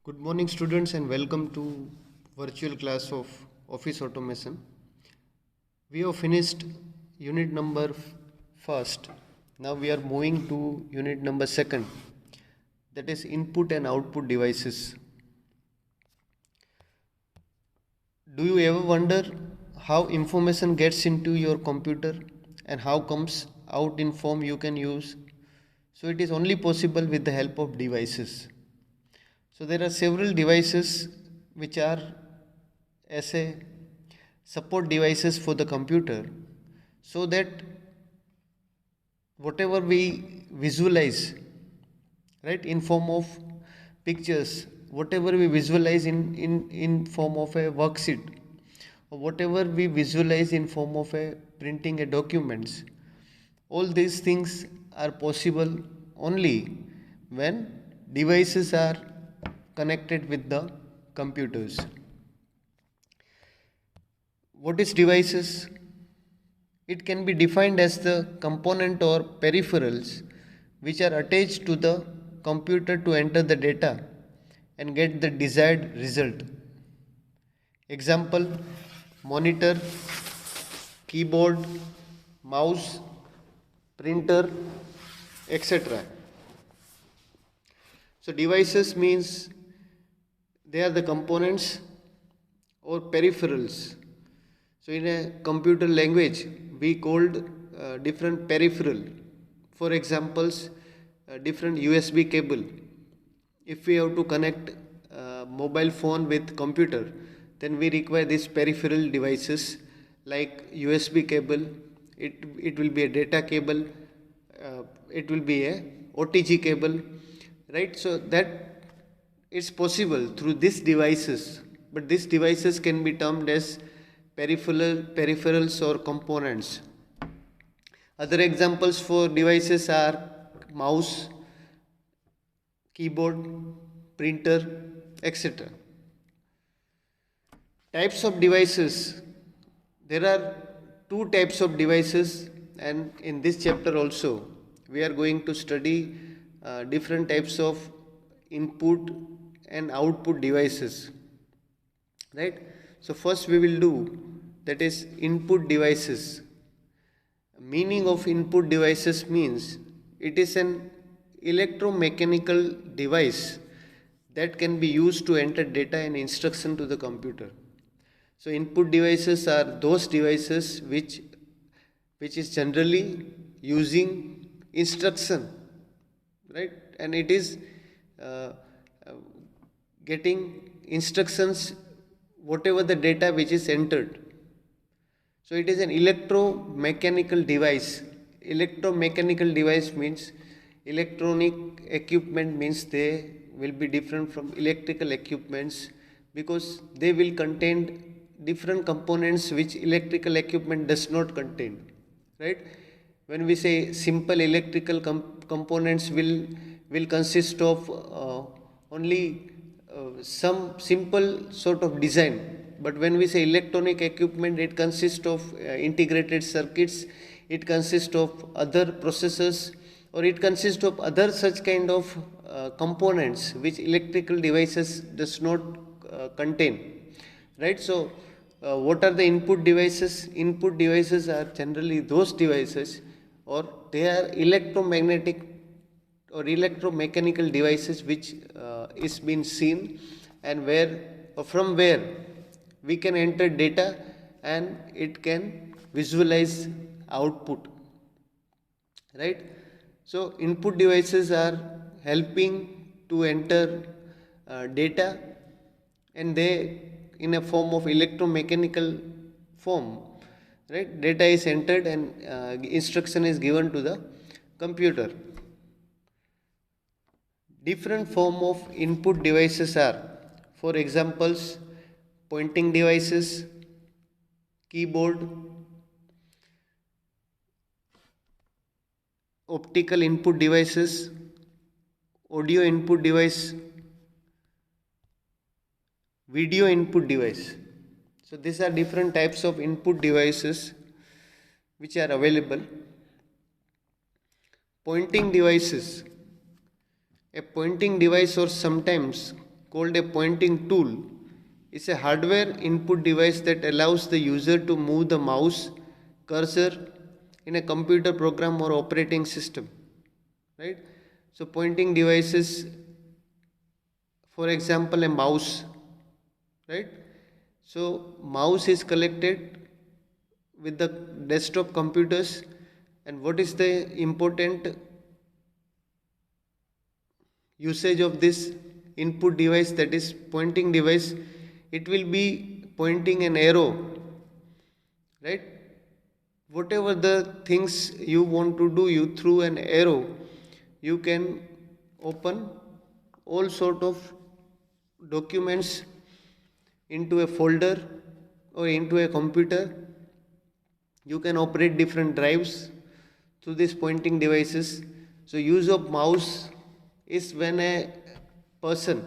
Good morning students and welcome to virtual class of Office Automation. We have finished unit number first. Now we are moving to unit number second, that is input and output devices. Do you ever wonder how information gets into your computer and how comes out in form you can use? So it is only possible with the help of devices. So there are several devices which are as a support devices for the computer, so that whatever we visualize, right, in form of pictures, whatever we visualize in form of a worksheet, or whatever we visualize in form of a printing a documents, all these things are possible only when devices are connected with the computers. What is devices? It can be defined as the component or peripherals which are attached to the computer to enter the data and get the desired result. Example: monitor, keyboard, mouse, printer, etc. So devices means they are the components or peripherals. So in a computer language, we called different peripheral. For examples, different USB cable. If we have to connect mobile phone with computer, then we require these peripheral devices like USB cable. It will be a data cable. It will be a OTG cable, right? So that it's possible through these devices, but these devices can be termed as peripherals or components. Other examples for devices are mouse, keyboard, printer, etc. Types of devices. There are two types of devices, and in this chapter also we are going to study different types of input and output devices, right? So first we will do, that is input devices. Meaning of input devices means it is an electromechanical device that can be used to enter data and instruction to the computer. So input devices are those devices which is generally using instruction, right? And it is uh, uh, getting instructions whatever the data which is entered. So it is an electromechanical device. Electromechanical device means electronic equipment, means they will be different from electrical equipments because they will contain different components which electrical equipment does not contain, right? When we say simple electrical components will consist of only some simple sort of design, but when we say electronic equipment, it consists of integrated circuits, it consists of other processors, or it consists of other such kind of components which electrical devices does not contain, right? So what are the input devices? Input devices are generally those devices, or they are electromagnetic or electromechanical devices which is been seen, and where or from where we can enter data and it can visualize output, right? So input devices are helping to enter data, and they in a form of electromechanical form, right? Data is entered and instruction is given to the computer. Different form of input devices are, for examples, pointing devices, keyboard, optical input devices, audio input device, video input device. So these are different types of input devices which are available. Pointing devices. A pointing device, or sometimes called a pointing tool is a hardware input device that allows the user to move the mouse cursor in a computer program or operating system, right? So pointing devices, for example, a mouse, right? So mouse is collected with the desktop computers, and what is the important usage of this input device, that is pointing device? It will be pointing an arrow, right? Whatever the things you want to do, you through an arrow you can open all sort of documents into a folder or into a computer. You can operate different drives through these pointing devices. So use of mouse is when a person,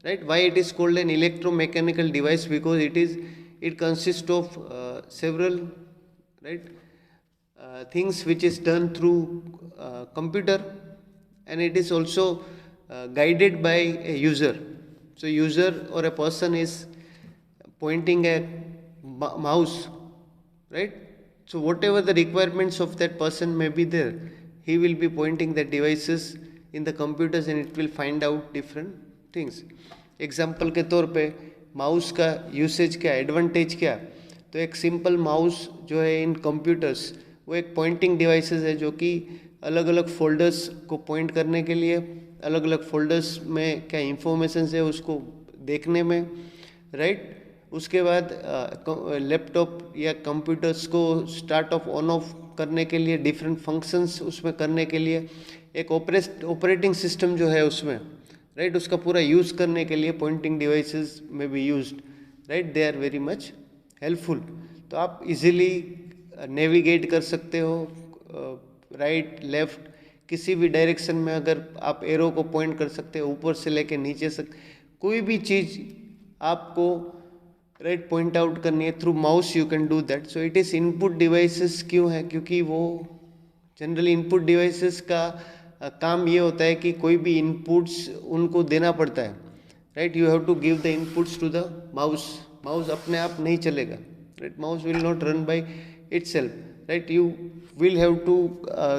right? Why it is called an electromechanical device? Because it consists of several, right, things which is done through computer, and it is also guided by a user. So user or a person is pointing a mouse, right? So whatever the requirements of that person may be there, he will be pointing the devices in the computers and it will find out different things. Example के तौर पे mouse का usage क्या, advantage क्या? तो एक simple mouse जो है इन कंप्यूटर्स, वो एक पॉइंटिंग डिवाइसेस है जो कि अलग अलग फोल्डर्स को पॉइंट करने के लिए, अलग अलग फोल्डर्स में क्या इंफॉर्मेशन है उसको देखने में, राइट? उसके बाद लैपटॉप या कंप्यूटर्स को स्टार्ट ऑफ ऑन ऑफ करने के लिए, डिफरेंट फंक्शंस उसमें करने के लिए एक ऑपरेटिंग सिस्टम जो है उसमें, राइट, उसका पूरा यूज़ करने के लिए पॉइंटिंग डिवाइसेस में be used, right? They are very much helpful. तो आप इजीली नेविगेट कर सकते हो राइट लेफ्ट किसी भी डायरेक्शन में. अगर आप एरो को पॉइंट कर सकते हो ऊपर से लेके नीचे तक, कोई भी चीज़ आपको राइट पॉइंट आउट करनी है through mouse, you can do that. So it is input devices. क्यों है? क्योंकि वो जनरली इनपुट डिवाइसेस का काम ये होता है कि कोई भी इनपुट्स उनको देना पड़ता है, right? You have to give the inputs to the mouse. Mouse अपने आप नहीं चलेगा, राइट? Mouse will not run by itself, right? You will have to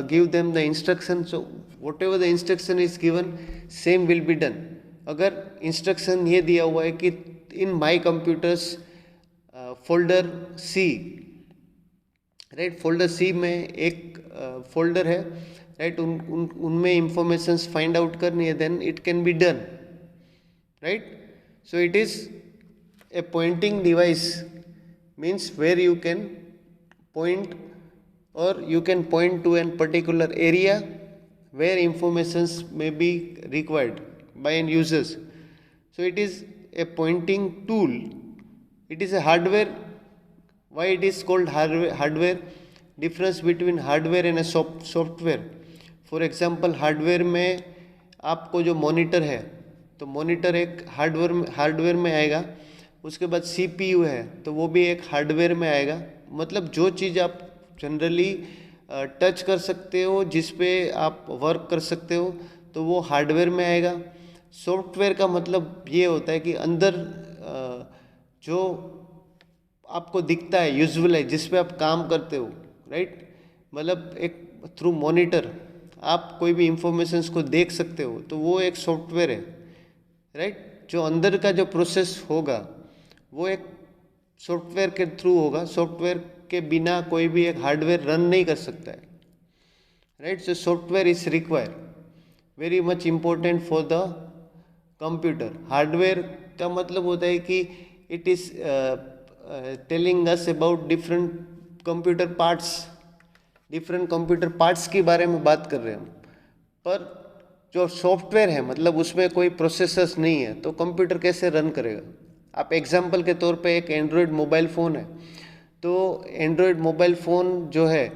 give them the instruction. So whatever the instruction is given, same will be done. अगर instruction ये दिया हुआ है कि in my computers folder C, right? folder C में एक folder है, right? उनमें informations find out करनी है, then it can be done, right? So it is a pointing device, means where you can point or you can point to a particular area where informations may be required by an users. So it is a pointing tool. It is a hardware. Why it is called hardware? Difference between hardware and a software. For example, hardware में आपको जो monitor है, तो monitor एक hardware में आएगा. उसके बाद CPU है, तो वो भी एक हार्डवेयर में आएगा. मतलब जो चीज़ आप जनरली टच कर सकते हो, जिस पे आप वर्क कर सकते हो, तो वो हार्डवेयर में आएगा. सॉफ्टवेयर का मतलब ये होता है कि अंदर जो आपको दिखता है, यूजुअल है, जिस पे आप काम करते हो, राइट? मतलब एक थ्रू मॉनिटर आप कोई भी इंफॉर्मेशंस को देख सकते हो, तो वो एक सॉफ्टवेयर है, राइट? जो अंदर का जो प्रोसेस होगा वो एक सॉफ्टवेयर के थ्रू होगा. सॉफ्टवेयर के बिना कोई भी एक हार्डवेयर रन नहीं कर सकता है, right? So software is require, very much important for the computer. Hardware का मतलब होता है कि it is telling us about different computer parts. Different computer parts के बारे में बात कर रहे हैं हम. पर जो सॉफ्टवेयर है, मतलब उसमें कोई प्रोसेसर्स नहीं है, तो कंप्यूटर कैसे रन करेगा? आप एग्जाम्पल के तौर पे एक एंड्रॉयड मोबाइल फ़ोन है, तो एंड्रॉयड मोबाइल फ़ोन जो है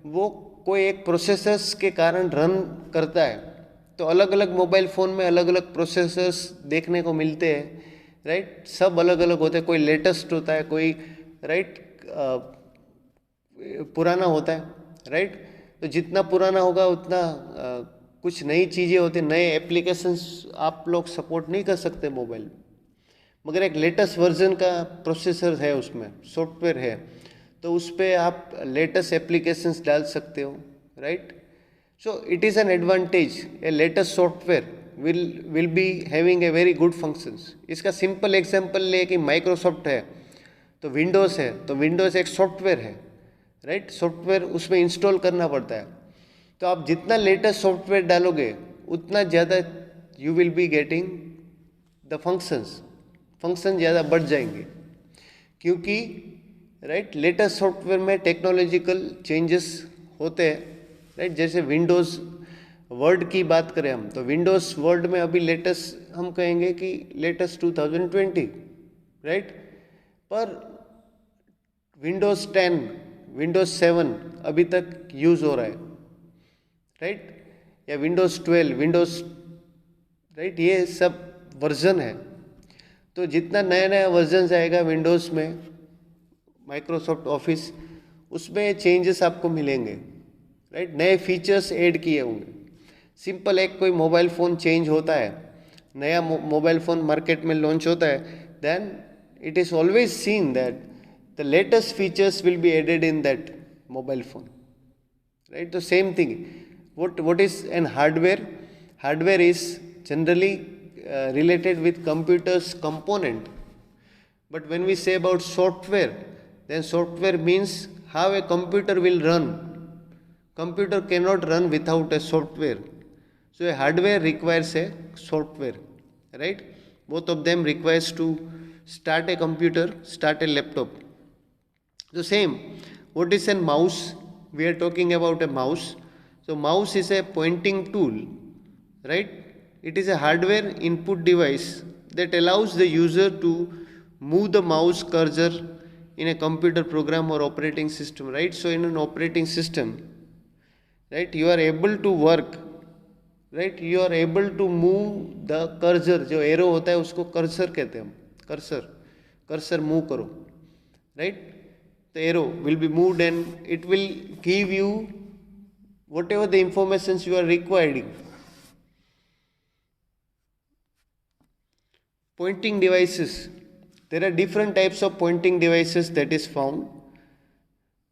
वो कोई एक प्रोसेसर्स के कारण रन करता है. तो अलग अलग मोबाइल फ़ोन में अलग अलग प्रोसेसर्स देखने को मिलते हैं, राइट? सब अलग अलग होते हैं. कोई लेटेस्ट होता है, कोई राइट पुराना होता है, राइट? तो जितना पुराना होगा उतना कुछ नई चीज़ें होती, नए एप्लीकेशंस आप लोग सपोर्ट नहीं कर सकते मोबाइल, मगर एक लेटेस्ट वर्जन का प्रोसेसर है, उसमें सॉफ्टवेयर है, तो उस पर आप लेटेस्ट एप्लीकेशंस डाल सकते हो, right. So it is an advantage. A latest software will be having a very good functions. इसका सिंपल एग्जांपल ले कि माइक्रोसॉफ्ट है तो विंडोज़ है, तो विंडोज़ एक सॉफ्टवेयर है, राइट. सॉफ्टवेयर उसमें इंस्टॉल करना पड़ता है. तो आप जितना लेटेस्ट सॉफ्टवेयर डालोगे उतना ज़्यादा you will be getting the function ज़्यादा बढ़ जाएंगे, क्योंकि राइट लेटेस्ट सॉफ्टवेयर में टेक्नोलॉजिकल चेंजेस होते हैं, राइट. जैसे विंडोज़ वर्ड की बात करें हम, तो विंडोज़ वर्ड में अभी लेटेस्ट हम कहेंगे कि लेटेस्ट 2020, राइट. पर विंडोज़ 10, विंडोज़ 7 अभी तक यूज़ हो रहा है, राइट. या विंडोज़ 12, विंडोज़, राइट, ये सब वर्जन है. तो जितना नया नया वर्जन आएगा विंडोज़ में, माइक्रोसॉफ्ट ऑफिस, उसमें चेंजेस आपको मिलेंगे, राइट. नए फीचर्स ऐड किए होंगे. सिंपल एक कोई मोबाइल फ़ोन चेंज होता है, नया मोबाइल फ़ोन मार्केट में लॉन्च होता है, then it is always seen that the latest features will be added in that mobile phone, right. तो same thing, what is an hardware is generally related with computers component, but when we say about software, then software means how a computer will run. Computer cannot run without a software, so a hardware requires a software, right. Both of them requires to start a computer, start a laptop. The same, what is a mouse? We are talking about a mouse. So mouse is a pointing tool, right. It is a hardware input device that allows the user to move the mouse cursor in a computer program or operating system, right. So in an operating system, right, you are able to work, right, you are able to move the cursor. जो arrow होता है उसको cursor कहते हैं हम, cursor move करो, right. The arrow will be moved and it will give you whatever the informations you are requiring. Pointing devices, there are different types of pointing devices that is found.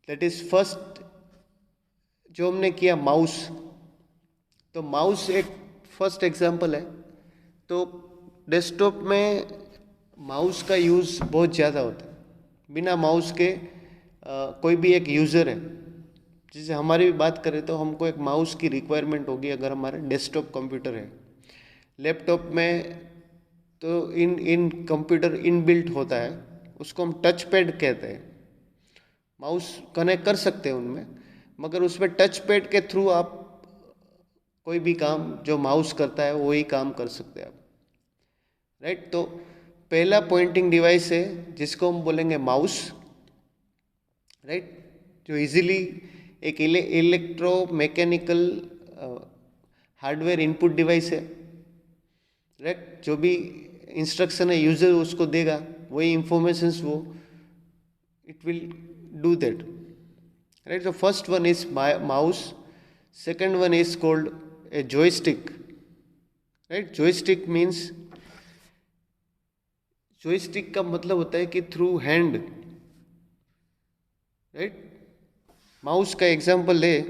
That is first, जो हमने किया mouse, तो mouse एक first example है. तो desktop में mouse का use बहुत ज़्यादा होता है. बिना माउस के कोई भी एक यूज़र है, जैसे हमारी भी बात करें तो हमको एक माउस की रिक्वायरमेंट होगी अगर हमारा डेस्कटॉप कंप्यूटर है. लैपटॉप में तो इन कंप्यूटर इनबिल्ट होता है, उसको हम टच पैड कहते हैं. माउस कनेक्ट कर सकते हैं उनमें, मगर उसमें टच पैड के थ्रू आप कोई भी काम जो माउस करता है वही काम कर सकते हैं आप, राइट. तो पहला पॉइंटिंग डिवाइस है जिसको हम बोलेंगे माउस, राइट, जो इजीली एक electro mechanical hardware input device है, राइट. जो भी इंस्ट्रक्शन है यूजर उसको देगा, वही इंफॉर्मेशंस वो it will do that, right. So first one is mouse, second one is called a joystick, right. joystick का मतलब होता है कि थ्रू हैंड, राइट. माउस का एग्जांपल ले,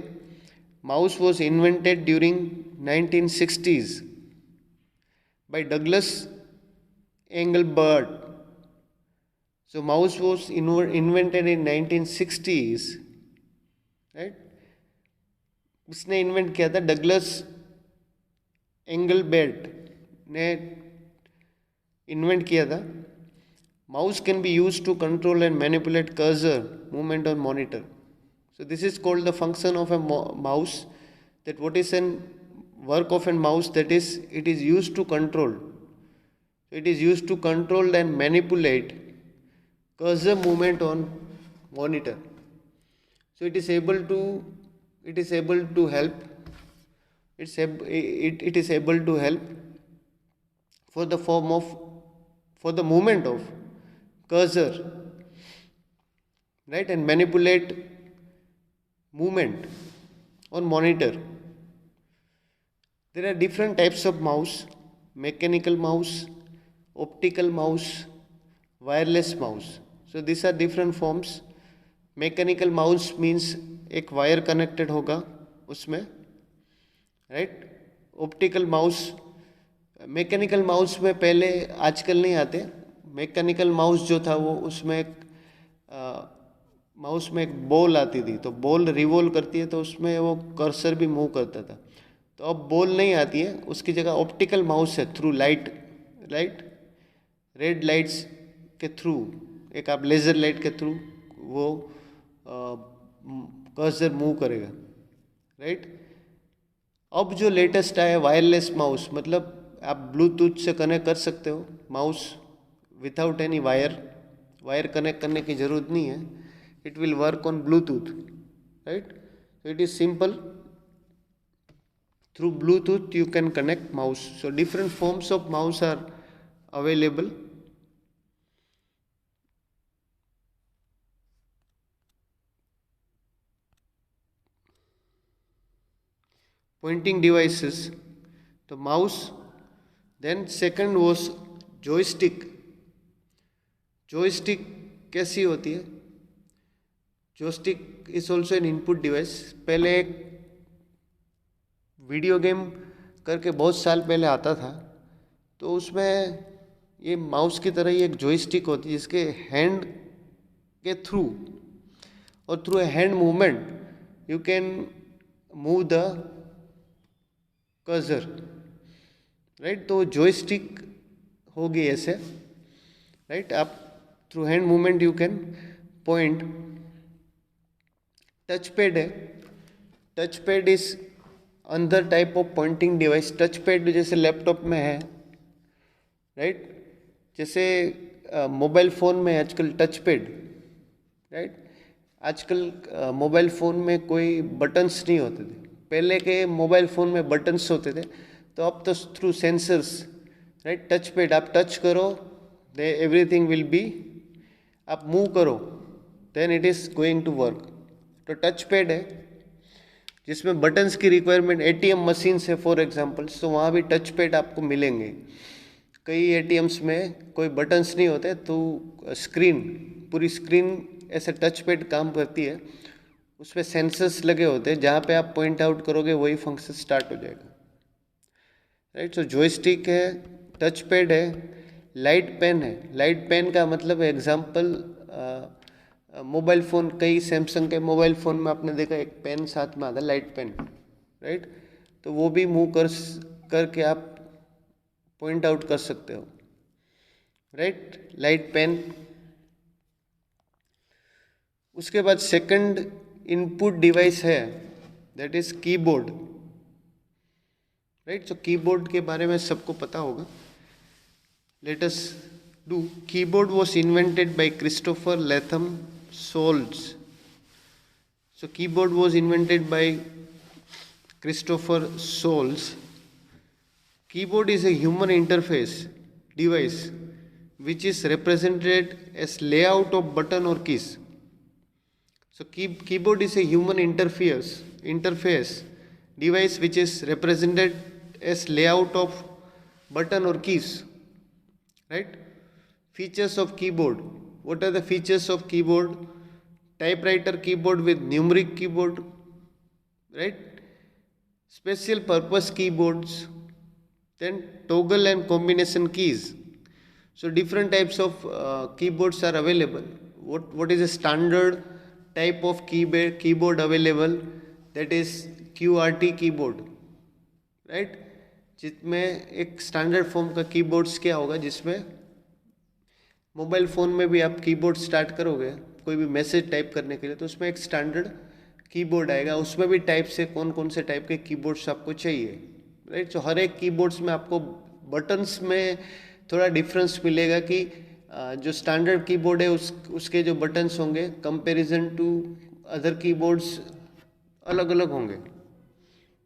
mouse was invented during 1960s by Douglas Engelbart. So mouse was invented in 1960s, right. उसने invent किया था, डगलस एंगलबर्ट ने इन्वेंट किया था. Mouse can be use to control and manipulate cursor movement on monitor. So this is called the function of a mouse, that what is an work of a mouse, that is it is used to control, and manipulate cursor movement on monitor. So it is able to help, it is able to help for the movement of cursor, right, and manipulate movement on monitor. There are different types of mouse: mechanical mouse, optical mouse, wireless mouse. So these are different forms. Mechanical mouse means एक wire connected होगा उसमें, right. Optical mouse, mechanical mouse में पहले, आजकल नहीं आते. Mechanical mouse जो था वो उसमें एक माउस में एक बॉल आती थी, तो बॉल रिवॉल्व करती है तो उसमें वो कर्सर भी मूव करता था. तो अब बॉल नहीं आती है, उसकी जगह ऑप्टिकल माउस है. थ्रू लाइट, रेड लाइट्स के थ्रू, एक आप लेज़र लाइट के थ्रू वो कर्सर मूव करेगा, राइट. अब जो लेटेस्ट आया वायरलेस माउस, मतलब आप ब्लूटूथ से कनेक्ट कर सकते हो mouse without any wire connect करने की ज़रूरत नहीं है. It will work on Bluetooth, right. It is simple. Through Bluetooth you can connect mouse. So different forms of mouse are available. Pointing devices, the mouse. Then second was joystick. Joystick कैसी होती है? Joystick is also an input device. पहले एक video game करके बहुत साल पहले आता था, तो उसमें ये माउस की तरह ही एक जॉयस्टिक होती है जिसके हैंड के थ्रू और through a hand movement you can move the cursor, right. तो जॉयस्टिक होगी ऐसे, राइट. आप through hand movement you can point. Touch pad है. टच पैड इज अंदर type of pointing device. Touch pad जैसे laptop में है, राइट. जैसे मोबाइल फ़ोन में आजकल टच पैड, राइट. आजकल मोबाइल फ़ोन में कोई बटन्स नहीं होते थे. पहले के मोबाइल फ़ोन में बटन्स होते थे, तो अब तो through sensors, right. Touch pad आप टच करो, दे एवरीथिंग विल बी, आप मूव करो then it is going to work. तो टच पैड है जिसमें बटन्स की रिक्वायरमेंट, एटीएम मशीन से फॉर एग्जांपल, तो वहाँ भी टच पैड आपको मिलेंगे. कई एटीएम्स में कोई बटन्स नहीं होते, तो स्क्रीन, पूरी स्क्रीन ऐसे टच पैड काम करती है. उसमें सेंसर्स लगे होते हैं, जहाँ पे आप पॉइंट आउट करोगे वही फंक्शन स्टार्ट हो जाएगा, राइट. सो जॉयस्टिक है, टच पैड है, लाइट पेन है. लाइट पेन का मतलब एग्जांपल मोबाइल फ़ोन, कई सैमसंग के मोबाइल फ़ोन में आपने देखा एक पेन साथ में आता है, लाइट पेन, राइट. तो वो भी मूव करके आप पॉइंट आउट कर सकते हो, राइट. Light pen. उसके बाद सेकंड इनपुट डिवाइस है, दैट इज कीबोर्ड, राइट. तो कीबोर्ड के बारे में सबको पता होगा. Let us do. Keyboard was invented by Christopher Latham Sholes. So keyboard was invented by Christopher Soles. Keyboard is a human interface device which is represented as layout of button or keys. So keyboard is a human interface device which is represented as layout of button or keys, right. Features of keyboard. What are the features of keyboard? Typewriter keyboard with numeric keyboard, right. Special purpose keyboards, then toggle and combination keys. So different types of keyboards are available. What is a standard type of keyboard available? That is QWERTY keyboard, right. जिसमें एक standard form का keyboards क्या होगा, जिसमें mobile phone में भी आप keyboard start करोगे कोई भी मैसेज टाइप करने के लिए, तो उसमें एक स्टैंडर्ड कीबोर्ड आएगा. उसमें भी टाइप से कौन कौन से टाइप के कीबोर्ड्स आपको चाहिए, राइट. तो हर एक कीबोर्ड्स में आपको बटन्स में थोड़ा डिफरेंस मिलेगा कि जो स्टैंडर्ड कीबोर्ड है उसके जो बटन्स होंगे कंपैरिजन टू अदर कीबोर्ड्स अलग अलग होंगे,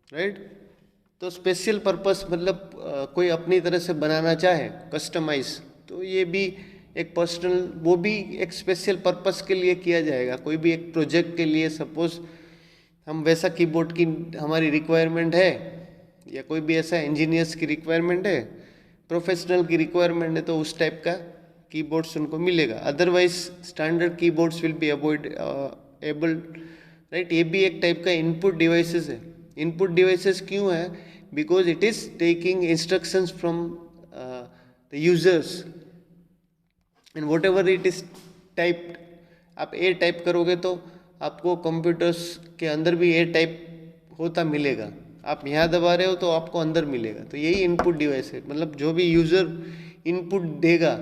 राइट. तो स्पेशल पर्पस मतलब कोई अपनी तरह से बनाना चाहे कस्टमाइज, तो ये भी एक पर्सनल, वो भी एक स्पेशल पर्पस के लिए किया जाएगा. कोई भी एक प्रोजेक्ट के लिए सपोज हम वैसा कीबोर्ड की हमारी रिक्वायरमेंट है, या कोई भी ऐसा इंजीनियर्स की रिक्वायरमेंट है, प्रोफेशनल की रिक्वायरमेंट है, तो उस टाइप का कीबोर्ड्स उनको मिलेगा। Otherwise standard keyboards will be avoid able, right. ये भी एक टाइप का इनपुट डिवाइसेस है। इनपुट डिवाइसेस क्यों है? Because it is taking instructions from the users and what ever it is typed. आप ए टाइप करोगे तो आपको कंप्यूटर्स के अंदर भी ए टाइप होता मिलेगा। आप यहाँ दबा रहे हो तो आपको अंदर मिलेगा। तो यही इनपुट डिवाइस है, मतलब जो भी यूज़र इनपुट देगा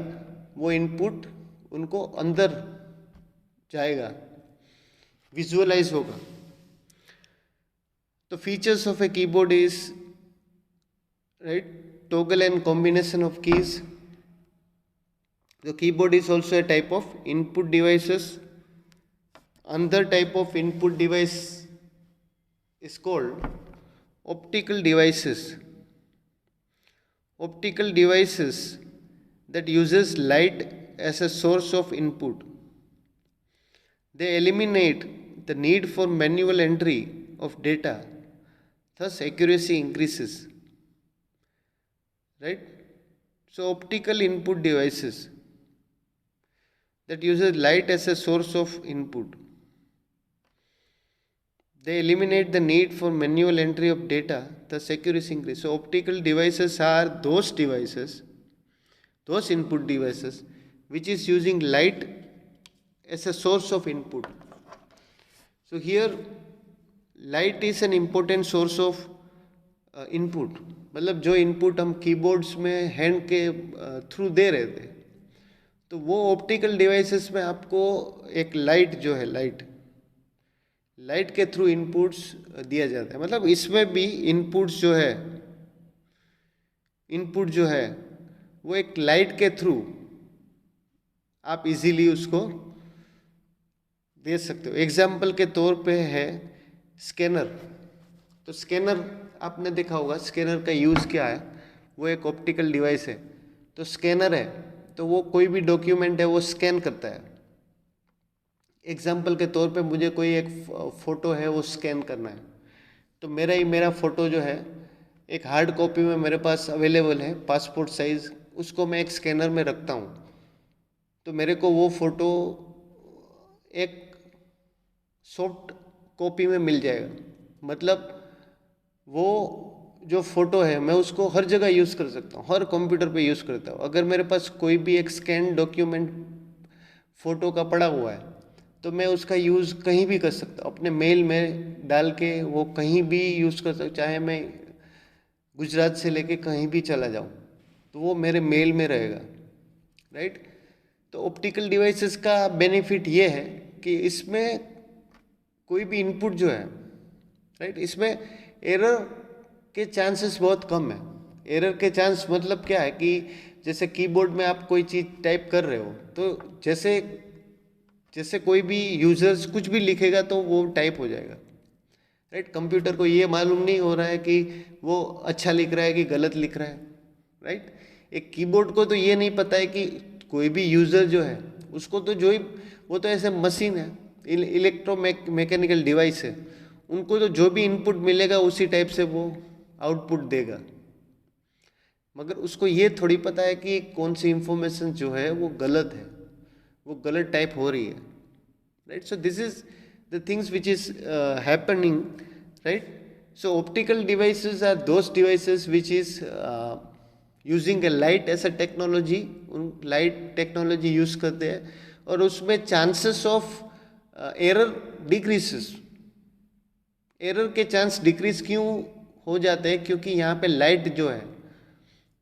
वो इनपुट उनको अंदर जाएगा, विजुअलाइज होगा। तो features of a keyboard is, right, toggle and combination of keys. The keyboard is also a type of input devices. Another type of input device is called optical devices. Optical devices that uses light as a source of input. They eliminate the need for manual entry of data, thus accuracy increases. Right? So optical input devices that uses light as a source of input. They eliminate the need for manual entry of data, thus accuracy increase. So optical devices are those devices, those input devices which is using light as a source of input. So here light is an important source of input, मतलब जो input हम keyboards में hand के through दे रहे थे, तो वो optical devices में आपको एक लाइट जो है, लाइट के थ्रू इनपुट्स दिया जाता है। मतलब इसमें भी इनपुट जो है वो एक लाइट के थ्रू आप इजीली उसको दे सकते हो। एग्जाम्पल के तौर पे है स्कैनर। तो स्कैनर आपने देखा होगा, स्कैनर का यूज़ क्या है? वो एक ऑप्टिकल डिवाइस है। तो स्कैनर है तो वो कोई भी डॉक्यूमेंट है वो स्कैन करता है। एग्जाम्पल के तौर पे मुझे कोई एक फ़ोटो है वो स्कैन करना है, तो मेरा फ़ोटो जो है एक हार्ड कॉपी में मेरे पास अवेलेबल है, पासपोर्ट साइज़, उसको मैं एक स्कैनर में रखता हूँ। तो मेरे को वो फ़ोटो एक सॉफ्ट कॉपी में मिल जाएगा। मतलब वो जो फ़ोटो है मैं उसको हर जगह यूज़ कर सकता हूँ, हर कंप्यूटर पे यूज़ करता हूँ। अगर मेरे पास कोई भी एक स्कैन डॉक्यूमेंट फ़ोटो का पड़ा हुआ है तो मैं उसका यूज़ कहीं भी कर सकता हूँ, अपने मेल में डाल के वो कहीं भी यूज़ कर सकता हूँ। चाहे मैं गुजरात से लेके कहीं भी चला जाऊँ तो वो मेरे मेल में रहेगा, राइट। तो ऑप्टिकल डिवाइसेस का बेनिफिट ये है कि इसमें कोई भी इनपुट जो है, राइट, इसमें एरर के चांसेस बहुत कम है। एरर के चांस मतलब क्या है कि जैसे कीबोर्ड में आप कोई चीज़ टाइप कर रहे हो तो जैसे कोई भी यूजर्स कुछ भी लिखेगा तो वो टाइप हो जाएगा, राइट। कंप्यूटर को ये मालूम नहीं हो रहा है कि वो अच्छा लिख रहा है कि गलत लिख रहा है, राइट। एक कीबोर्ड को तो ये नहीं पता है कि कोई भी यूज़र जो है उसको तो वो तो ऐसे मशीन है, मैकेनिकल डिवाइस है, उनको तो जो भी इनपुट मिलेगा उसी टाइप से वो आउटपुट देगा। मगर उसको ये थोड़ी पता है कि कौन सी इंफॉर्मेशन जो है वो गलत है, वो गलत टाइप हो रही है, right. So this is the things which is happening, right. So optical devices are those devices which is using a light as a technology. Light technology use करते हैं और उसमें chances of error decreases. Error के chance decrease क्यों हो जाते हैं? क्योंकि यहाँ पे लाइट जो है,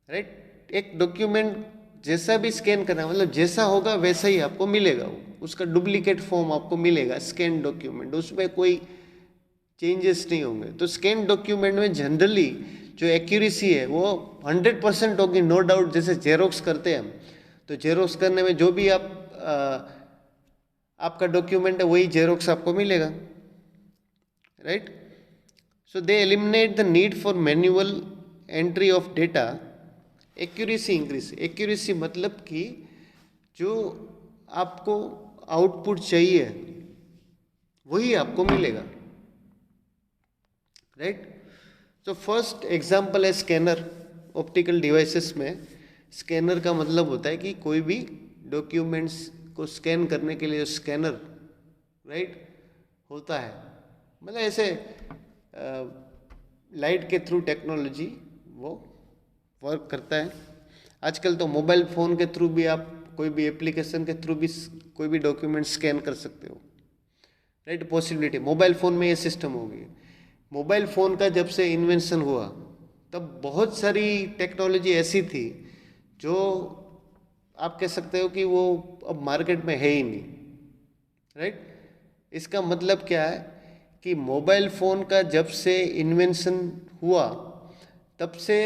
राइट, एक डॉक्यूमेंट जैसा भी स्कैन करना, मतलब जैसा होगा वैसा ही आपको मिलेगा, वो उसका डुप्लीकेट फॉर्म आपको मिलेगा स्कैन डॉक्यूमेंट, उसमें कोई चेंजेस नहीं होंगे। तो स्कैन डॉक्यूमेंट में जनरली जो एक्यूरेसी है वो 100% होगी, नो डाउट। जैसे जेरोक्स करते हैं हम, तो जेरोक्स करने में जो भी आपका डॉक्यूमेंट है वही जेरोक्स आपको मिलेगा, right? So they eliminate the need for manual entry of data, accuracy increase। accuracy मतलब कि जो आपको आउटपुट चाहिए वही आपको मिलेगा, राइट। तो फर्स्ट एग्जांपल है स्कैनर। ऑप्टिकल डिवाइसेस में स्कैनर का मतलब होता है कि कोई भी डॉक्यूमेंट्स को स्कैन करने के लिए स्कैनर राइट होता है, मतलब ऐसे लाइट के थ्रू टेक्नोलॉजी वो वर्क करता है। आजकल तो मोबाइल फ़ोन के थ्रू भी आप कोई भी एप्लीकेशन के थ्रू भी कोई भी डॉक्यूमेंट स्कैन कर सकते हो राइट। पॉसिबिलिटी मोबाइल फ़ोन में ये सिस्टम हो गई। मोबाइल फ़ोन का जब से इन्वेंशन हुआ तब बहुत सारी टेक्नोलॉजी ऐसी थी जो आप कह सकते हो कि वो अब मार्केट में है ही नहीं राइट। इसका मतलब क्या है कि मोबाइल फ़ोन का जब से इन्वेंशन हुआ तब से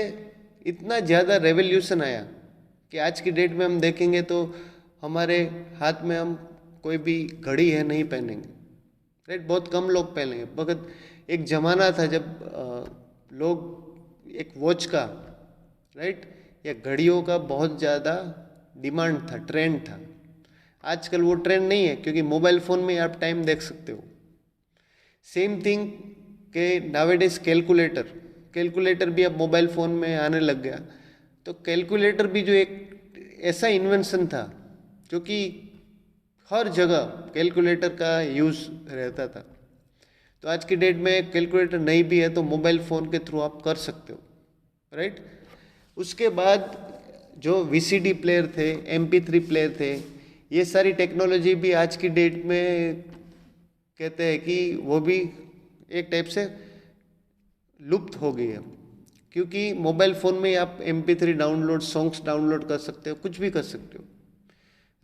इतना ज़्यादा रेवोल्यूशन आया कि आज की डेट में हम देखेंगे तो हमारे हाथ में हम कोई भी घड़ी है नहीं पहनेंगे राइट। बहुत कम लोग पहनेंगे, मगर एक ज़माना था जब लोग एक वॉच का राइट या घड़ियों का बहुत ज़्यादा डिमांड था, ट्रेंड था। आजकल वो ट्रेंड नहीं है क्योंकि मोबाइल फ़ोन में आप टाइम देख सकते हो। सेम थिंग के नावेडेज कैलकुलेटर भी अब मोबाइल फ़ोन में आने लग गया। तो कैलकुलेटर भी जो एक ऐसा इन्वेंशन था जो कि हर जगह कैलकुलेटर का यूज़ रहता था। तो आज की डेट में कैलकुलेटर नहीं भी है तो मोबाइल फ़ोन के थ्रू आप कर सकते हो राइट। उसके बाद जो वीसीडी प्लेयर थे, MP3 प्लेयर थे, ये सारी टेक्नोलॉजी भी आज की डेट में कहते हैं कि वो भी एक टाइप से लुप्त हो गई है, क्योंकि मोबाइल फ़ोन में आप MP3 डाउनलोड, सॉन्ग्स डाउनलोड कर सकते हो, कुछ भी कर सकते हो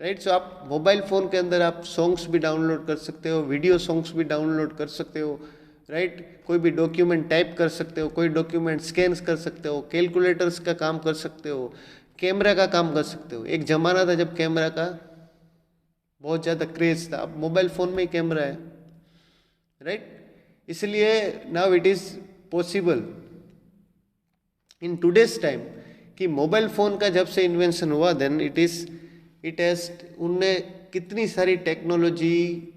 राइट। सो आप मोबाइल फ़ोन के अंदर आप सॉन्ग्स भी डाउनलोड कर सकते हो, वीडियो सॉन्ग्स भी डाउनलोड कर सकते हो राइट। कोई भी डॉक्यूमेंट टाइप कर सकते हो, कोई डॉक्यूमेंट स्कैन कर सकते हो, कैलकुलेटर्स का काम कर सकते हो, कैमरा का काम कर सकते हो। एक ज़माना था जब कैमरा का बहुत ज़्यादा क्रेज था, अब मोबाइल फ़ोन में ही कैमरा है राइट। इसलिए now it is possible in today's time कि मोबाइल फ़ोन का जब से इन्वेंशन हुआ देन इट हैज़ उनने कितनी सारी टेक्नोलॉजी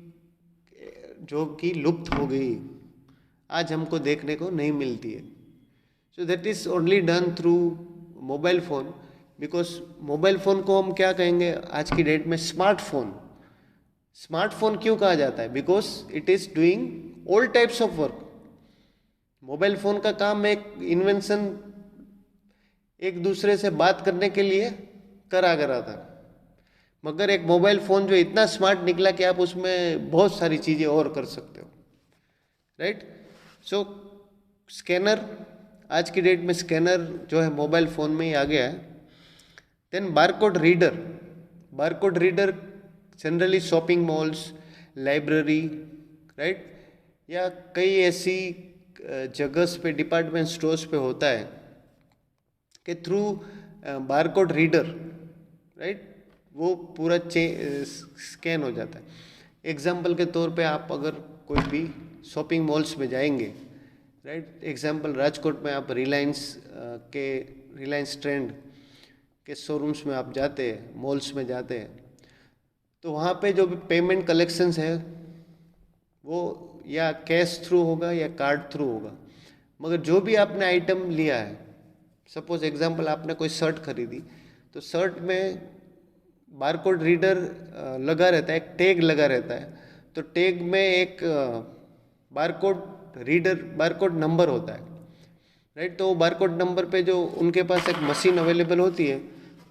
जो कि लुप्त हो गई आज हमको देखने को नहीं मिलती है। So that is only done through mobile phone, because mobile phone को हम क्या कहेंगे आज की डेट में स्मार्टफोन। स्मार्टफोन क्यों कहा जाता है? Because it is doing all types of work. Mobile phone का काम एक इन्वेंशन एक दूसरे से बात करने के लिए करा था, मगर एक मोबाइल फ़ोन जो इतना स्मार्ट निकला कि आप उसमें बहुत सारी चीज़ें और कर सकते हो राइट। सो स्कैनर, आज की डेट में स्कैनर जो है मोबाइल फ़ोन में ही आ गया है। Then barcode reader generally shopping malls, library right, या कई ऐसी जगह पे, डिपार्टमेंट स्टोर्स पे होता है के थ्रू बारकोड रीडर राइट वो पूरा स्कैन हो जाता है। एग्जाम्पल के तौर पे आप अगर कोई भी शॉपिंग मॉल्स में जाएंगे राइट, एग्जाम्पल राजकोट में आप रिलायंस ट्रेंड के शोरूम्स में आप जाते हैं, मॉल्स में जाते हैं, तो वहाँ पे जो भी पेमेंट कलेक्शंस है वो या कैश थ्रू होगा या कार्ड थ्रू होगा, मगर जो भी आपने आइटम लिया है, सपोज एग्जांपल आपने कोई शर्ट खरीदी तो शर्ट में बारकोड रीडर लगा रहता है, एक टैग लगा रहता है, तो टैग में एक बारकोड नंबर होता है राइट। तो वो बारकोड नंबर पे जो उनके पास एक मशीन अवेलेबल होती है,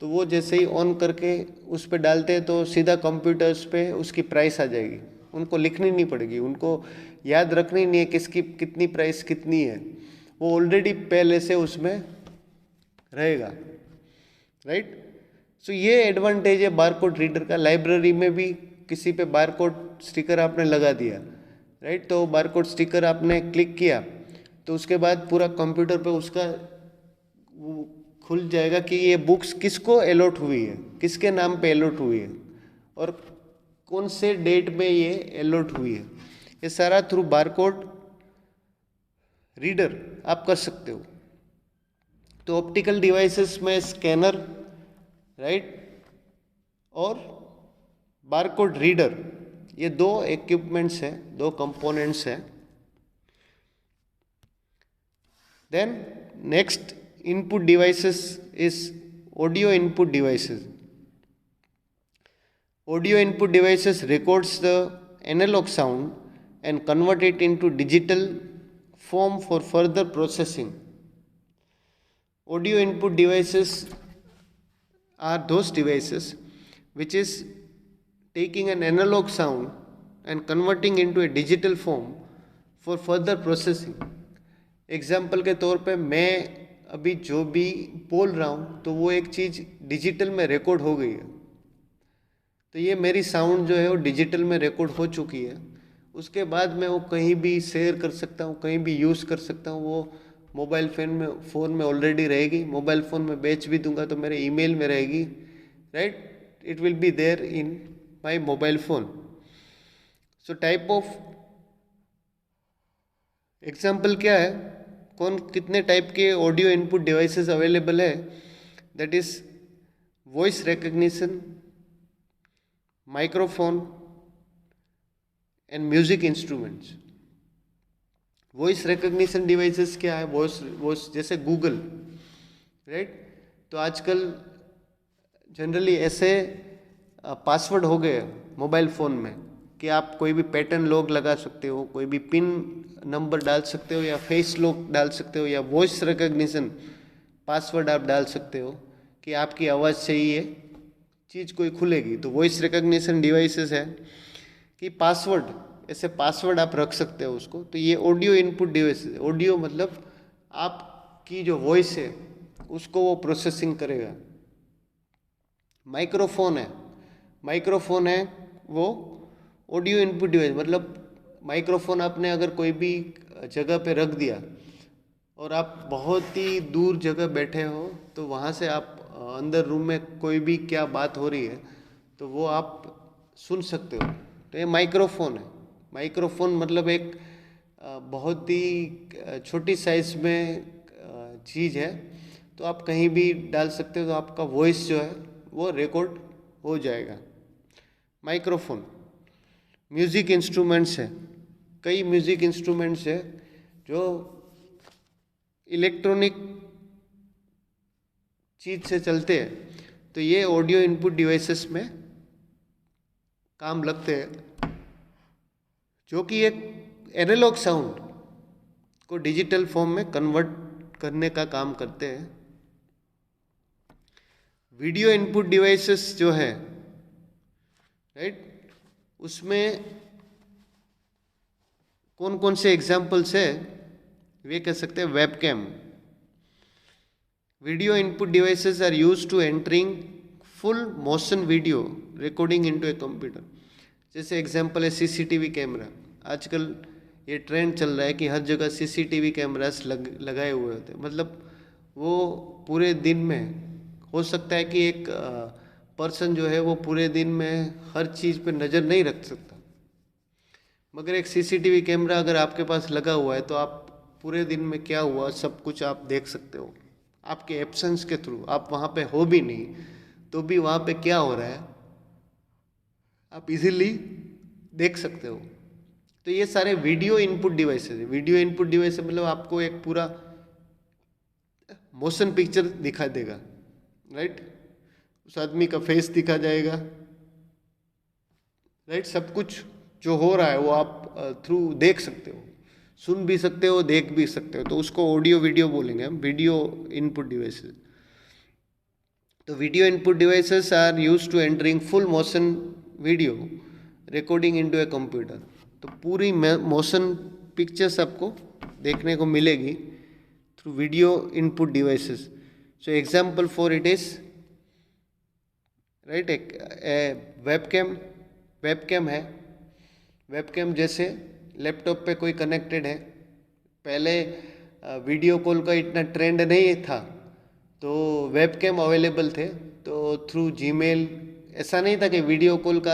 तो वो जैसे ही ऑन करके उस पर डालते हैं तो सीधा कंप्यूटर्स पे उसकी प्राइस आ जाएगी। उनको लिखनी नहीं पड़ेगी, उनको याद रखनी नहीं है किसकी कितनी प्राइस कितनी है, वो ऑलरेडी पहले से उसमें रहेगा राइट। सो ये एडवांटेज है बारकोड रीडर का। लाइब्रेरी में भी किसी पे बारकोड स्टिकर आपने लगा दिया राइट, तो बारकोड स्टिकर आपने क्लिक किया तो उसके बाद पूरा कंप्यूटर पे उसका वो खुल जाएगा कि ये बुक्स किसको अलॉट हुई है, किसके नाम पे अलॉट हुई है और कौन से डेट में ये अलॉट हुई है। ये सारा थ्रू बारकोड रीडर आप कर सकते हो। तो ऑप्टिकल डिवाइसेस में स्कैनर राइट और बारकोड रीडर, ये दो इक्विपमेंट्स हैं, दो कंपोनेंट्स हैं। Then next input devices is audio input devices. Audio input devices records the analog sound and convert it into digital form for further processing. Audio input devices are those devices which is taking an analog sound and converting into a digital form for further processing. Example के तौर पे मैं अभी जो भी बोल रहा हूँ तो वो एक चीज़ डिजिटल में रिकॉर्ड हो गई है, तो ये मेरी साउंड जो है वो डिजिटल में रिकॉर्ड हो चुकी है। उसके बाद मैं वो कहीं भी शेयर कर सकता हूँ, कहीं भी यूज़ कर सकता हूँ। वो मोबाइल फ़ोन में ऑलरेडी रहेगी, मोबाइल फ़ोन में बेच भी दूंगा तो मेरे ईमेल में रहेगी, right. It will be there in my mobile phone. So type of example क्या है, कौन कितने टाइप के ऑडियो इनपुट डिवाइसेस अवेलेबल है, that is voice recognition, microphone and music instruments. Voice recognition devices क्या है, वॉइस जैसे गूगल, राइट। तो आजकल जनरली ऐसे पासवर्ड हो गए मोबाइल फ़ोन में कि आप कोई भी पैटर्न लॉक लगा सकते हो, कोई भी पिन नंबर डाल सकते हो, या फेस लॉक डाल सकते हो, या वॉइस रिकग्निशन पासवर्ड आप डाल सकते हो कि आपकी आवाज़ से ही ये चीज़ कोई खुलेगी। तो वॉइस रिकग्निशन डिवाइसेस है कि पासवर्ड, ऐसे पासवर्ड आप रख सकते हो उसको। तो ये ऑडियो इनपुट डिवाइस है। ऑडियो मतलब आपकी जो वॉइस है उसको वो प्रोसेसिंग करेगा। माइक्रोफोन है वो ऑडियो इनपुट डिवाइस, मतलब माइक्रोफोन आपने अगर कोई भी जगह पे रख दिया और आप बहुत ही दूर जगह बैठे हो तो वहाँ से आप अंदर रूम में कोई भी क्या बात हो रही है तो वो आप सुन सकते हो। तो ये माइक्रोफोन है। माइक्रोफोन मतलब एक बहुत ही छोटी साइज में चीज़ है, तो आप कहीं भी डाल सकते हो, तो आपका वॉइस जो है वो रिकॉर्ड हो जाएगा। माइक्रोफोन। म्यूज़िक इंस्ट्रूमेंट्स है, कई म्यूज़िक इंस्ट्रूमेंट्स है जो इलेक्ट्रॉनिक चीज़ से चलते हैं, तो ये ऑडियो इनपुट डिवाइसेस में काम लगते हैं, जो कि एक एनालॉग साउंड को डिजिटल फॉर्म में कन्वर्ट करने का काम करते हैं। वीडियो इनपुट डिवाइसेस जो है, राइट, उसमें कौन कौन से एग्जाम्पल्स है, वे कह सकते हैं webcam. Video input devices are used to entering full motion video recording into a computer. जैसे एग्जाम्पल है सीसीटीवी कैमरा। आजकल ये ट्रेंड चल रहा है कि हर जगह सीसीटीवी कैमरास लगाए हुए होते हैं। मतलब वो पूरे दिन में हो सकता है कि एक पर्सन जो है वो पूरे दिन में हर चीज़ पे नज़र नहीं रख सकता, मगर एक सीसीटीवी कैमरा अगर आपके पास लगा हुआ है तो आप पूरे दिन में क्या हुआ सब कुछ आप देख सकते हो आपके एब्सेंस के थ्रू। आप वहाँ पे हो भी नहीं तो भी वहाँ पे क्या हो रहा है आप इजीली देख सकते हो। तो ये सारे वीडियो इनपुट डिवाइसेस है। वीडियो इनपुट डिवाइस मतलब आपको एक पूरा मोशन पिक्चर दिखा देगा, राइट। उस आदमी का फेस दिखा जाएगा, राइट। सब कुछ जो हो रहा है वो आप थ्रू देख सकते हो, सुन भी सकते हो, देख भी सकते हो। तो उसको ऑडियो वीडियो बोलेंगे हम, वीडियो इनपुट डिवाइसेस। तो video input devices are used to entering full motion video recording into a computer. तो पूरी मोशन पिक्चर्स आपको देखने को मिलेगी through video input devices. So example for it is, right, एक वेबकैम है। वेबकैम जैसे लैपटॉप पे कोई कनेक्टेड है। पहले वीडियो कॉल का इतना ट्रेंड नहीं था तो वेबकैम अवेलेबल थे, तो थ्रू जीमेल, ऐसा नहीं था कि वीडियो कॉल का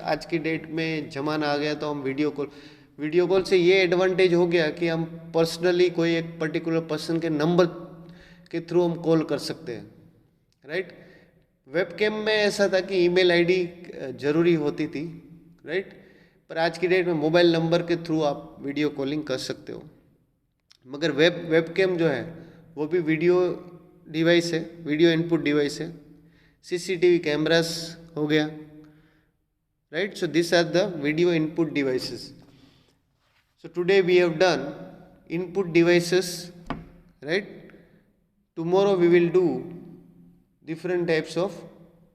आज की डेट में ज़माना आ गया तो हम वीडियो कॉल से ये एडवांटेज हो गया कि हम पर्सनली कोई एक पर्टिकुलर पर्सन के नंबर के थ्रू हम कॉल कर सकते हैं, राइट। वेबकैम में ऐसा था कि ईमेल आईडी ज़रूरी होती थी, राइट। पर आज की डेट में मोबाइल नंबर के थ्रू आप वीडियो कॉलिंग कर सकते हो। मगर वेब कैम जो है वो भी वीडियो डिवाइस है, वीडियो इनपुट डिवाइस है. सीसीटीवी कैमरास हो गया, right. So this are the video input devices. So today we have done input devices, right? Tomorrow we will do different types of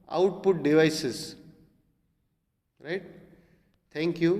output devices, right? Thank you.